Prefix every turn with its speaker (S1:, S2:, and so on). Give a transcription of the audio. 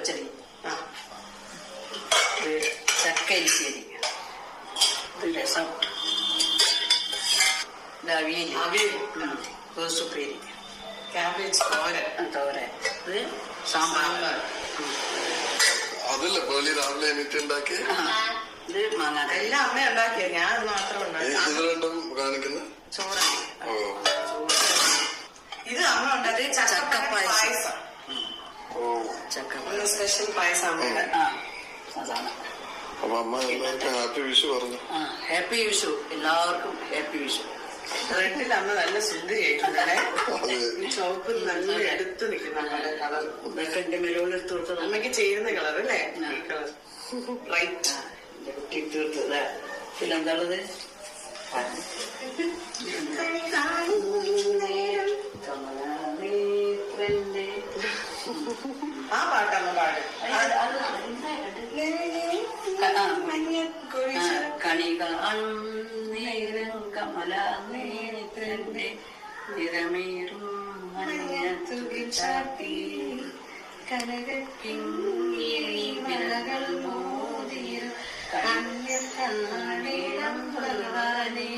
S1: പച്ചടി, ചക്കരിശ്ശേരി, രസം, അവിയൽ, കോസുപ്പേരി, ക്യാബേജ് തോരൻ, ഇത് സാമ്പാർ.
S2: അതല്ല പോലെ രാവിലെ എണീറ്റ് ഉണ്ടാക്കി
S1: ഇത് മാങ്ങ എല്ലാം അമ്മ ഉണ്ടാക്കിയ, ഞാൻ മാത്രം
S2: ഇത് രണ്ടും കാണിക്കുന്ന
S1: ചോറാണ്. ഇത് അമ്മ ഉണ്ടാക്കി ചക്കപ്പായസം. സ്പെഷ്യൽ പായസം. അതാണ്.
S2: അപ്പൊ അമ്മ എല്ലാവർക്കും ഹാപ്പി വിഷു പറഞ്ഞു.
S1: ഹാപ്പി വിഷു, എല്ലാവർക്കും ഹാപ്പി വിഷു. റെഡിൽ അമ്മ നല്ല സുന്ദരിയായിട്ടുണ്ടല്ലേ, ചുവപ്പ് നല്ല എടുത്ത് നിൽക്കുന്ന കളർ. ഇതൊക്കെ എന്റെ മെരോളിൽ എടുത്ത് കൊടുത്തത് അമ്മയ്ക്ക് ചേരുന്ന കളർ അല്ലേ, കളർ റൈറ്റ്. എന്റെ കുട്ടി എടുത്ത് കൊടുത്തത്. പിന്നെന്താണത്? ആ പാട്ടമ്മ പാടും. കണി കാണും നേരം കമല നേത്രന്റെ നിറമേറും മഞ്ഞത്തുകിച്ചാത്തി കനകക്കിങ്ങിഴിമലകൾ മോതിയ കണ്ണിടം ഭഗവാനേ.